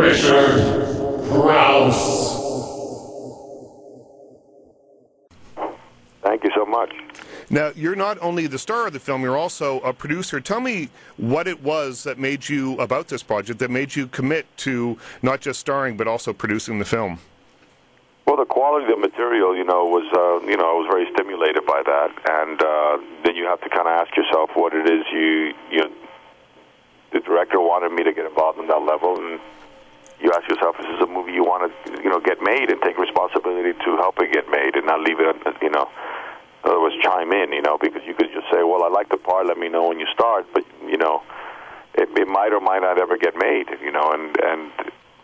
Crouse. Thank you so much. Now, you're not only the star of the film, you're also a producer. Tell me what it was that made you, about this project, that made you commit to not just starring, but also producing the film. Well, the quality of the material, was, I was very stimulated by that. And then you have to kind of ask yourself what it is the director wanted me to get involved in that level. And you ask yourself, is this a movie you want to, get made and take responsibility to help it get made and not leave it, in other words, chime in, because you could just say, well, I like the part, let me know when you start, but, it might or might not ever get made, and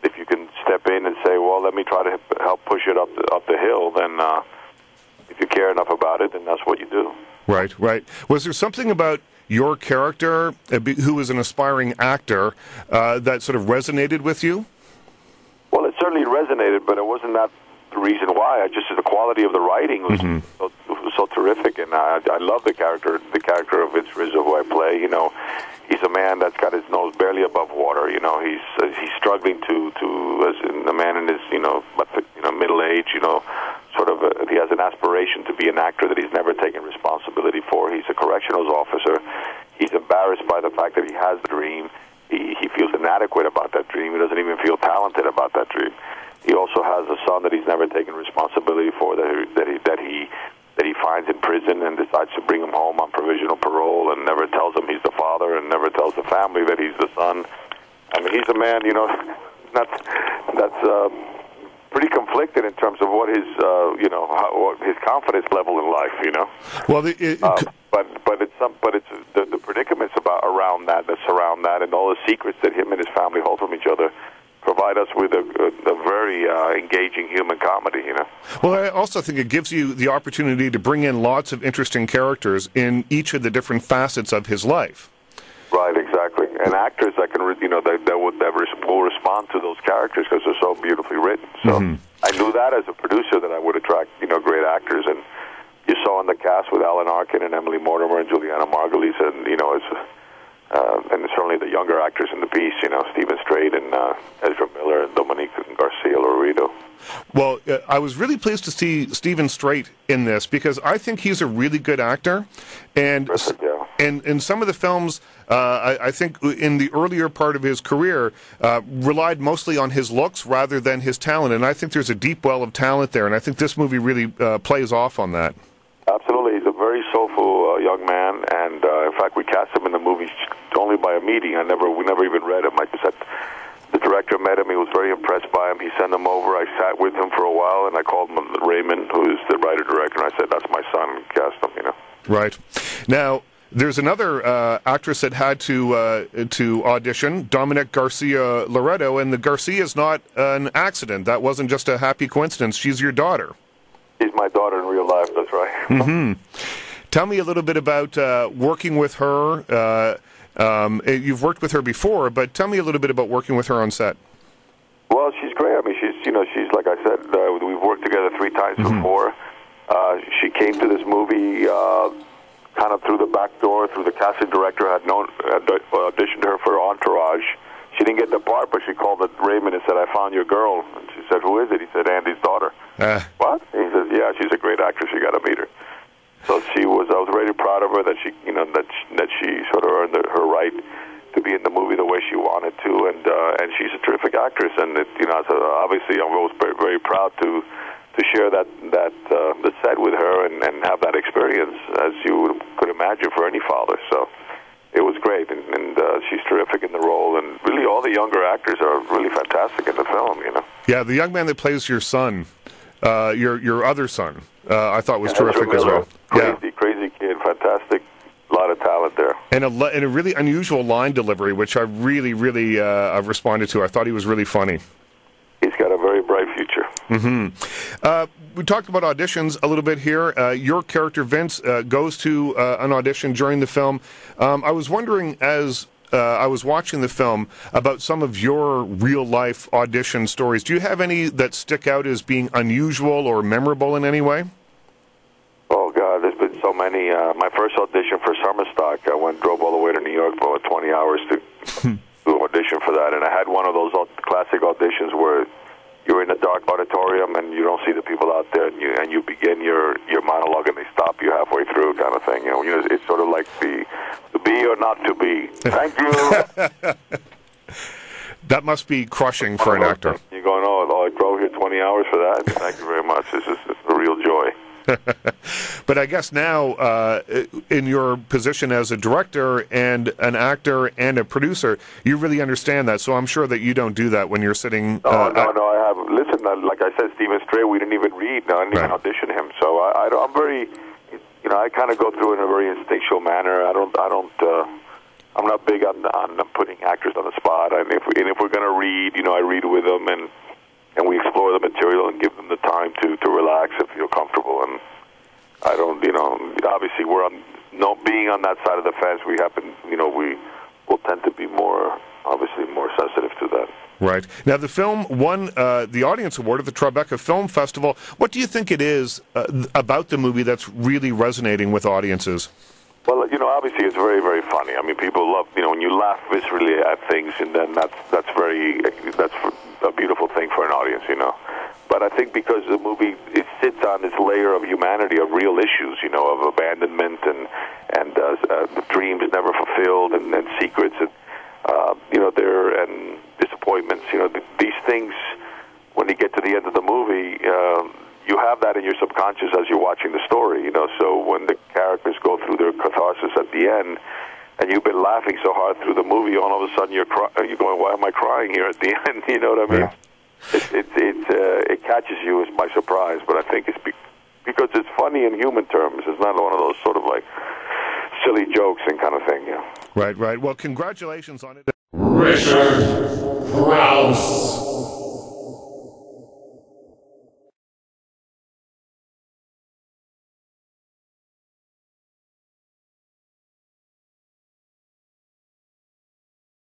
if you can step in and say, well, let me try to help push it up the hill, then if you care enough about it, then that's what you do. Right, right. Was there something about your character, who was an aspiring actor, that sort of resonated with you? Well, it certainly resonated, but it wasn't that the reason why. The quality of the writing was so terrific, and I love the character of Vince Rizzo, who I play. He's a man that's got his nose barely above water. He's struggling to as a man in his middle age. He has an aspiration to be an actor that he's never taken responsibility for. He's a corrections officer. He's embarrassed by the fact that he has the dream. He feels inadequate about that dream. He doesn't even feel talented about that dream. He also has a son that he's never taken responsibility for, that he finds in prison and decides to bring him home on provisional parole, and never tells him he's the father, and never tells the family that he's the son. I mean, he's a man, that's pretty conflicted in terms of what his, what his confidence level in life, Well, but it's the predicaments around that surround that, and all the secrets that him and his family hold from each other provide us with a very engaging human comedy, Well, I also think it gives you the opportunity to bring in lots of interesting characters in each of the different facets of his life. Right, exactly. And actors that can, that will respond to those characters because they're so beautifully written. So I knew that as a producer that I would attract, great actors. And you saw in the cast with Alan Arkin and Emily Mortimer and Juliana Margulies, and and certainly the younger actors in the piece, Stephen Strait and Ezra Miller and Dominique Garcia Laredo. Well, I was really pleased to see Stephen Strait in this because I think he's a really good actor, and in some of the films, I think in the earlier part of his career, relied mostly on his looks rather than his talent, and I think there's a deep well of talent there, and I think this movie really plays off on that. Absolutely. He's a very soulful young man, and in fact, we cast him in the movie only by a meeting. We never even read him. I just had, the director met him. He was very impressed by him. He sent him over. I sat with him for a while, and I called him Raymond, who is the writer-director, and I said, that's my son, and cast him, Right. Now, there's another actress that had to audition, Dominique Garcia Loretto, and the Garcia is not an accident. That wasn't just a happy coincidence. She's your daughter. She's my daughter in real life, that's right. Tell me a little bit about working with her. You've worked with her before, but tell me a little bit about working with her on set. Well, she's great. I mean, she's like I said, we've worked together 3 times before. She came to this movie kind of through the back door, through the casting director had auditioned her for Entourage. She didn't get the part, but she called Raymond and said, I found your girl. And she said, who is it? He said, Andy's daughter. What? He says, yeah, she's a great actress. You got to meet her. So I was very proud of her that she, that she sort of earned her right to be in the movie the way she wanted to, and she's a terrific actress. And so obviously, I'm always very, very proud to share the set with her and have that experience, as you could imagine for any father. So it was great, and she's terrific in the role, and really all the younger actors are really fantastic in the film. Yeah, the young man that plays your son, your other son, I thought was terrific as well. Crazy kid, fantastic, a lot of talent there, and a really unusual line delivery, which I really I've responded to. I thought he was really funny. He's got a very bright future. We talked about auditions a little bit here. Your character, Vince, goes to an audition during the film. I was wondering, as I was watching the film, about some of your real-life audition stories. Do you have any that stick out as being unusual or memorable in any way? Oh, God, there's been so many. My first audition for Summer Stock, drove all the way to New York for 20 hours to audition for that, and I had one of those classic auditions where you're in a dark auditorium and you don't see the people out there, and you begin your monologue and they stop you halfway through, kind of thing. It's sort of like the to be or not to be. Thank you. That must be crushing for an actor. You're going, oh, I drove here 20 hours for that. Thank you very much. This is a real joy. But I guess now, in your position as a director and an actor and a producer, you really understand that. So I'm sure that you don't do that when you're sitting. No, I have. Listen, like I said, Stephen Stray, we didn't even read. No, I didn't even audition him. So I'm very, I kind of go through it in a very instinctual manner. I'm not big on putting actors on the spot. And if we're going to read, I read with them and we explore the material and give them the time to relax and feel comfortable. And I don't, obviously we're being on that side of the fence, we will tend to be more sensitive to that. Right. Now, the film won the Audience Award at the Tribeca Film Festival. What do you think it is about the movie that's really resonating with audiences? Well, obviously it's very, very funny. I mean, people love, when you laugh viscerally at things, and then that's a beautiful thing for an audience, But I think because the movie, it sits on this layer of humanity, of real issues, of abandonment and dreams never fulfilled and secrets and and disappointments. These things, when you get to the end of the movie, you have that in your subconscious as you're watching the story, So when the characters go through their catharsis at the end, and you've been laughing so hard through the movie, all of a sudden you're going, why am I crying here at the end? You know what I mean? Yeah. It catches you by surprise, but I think it's because it's funny in human terms. It's not one of those sort of like silly jokes and kind of thing. Yeah. Right. Well, congratulations on it. Richard Crouse.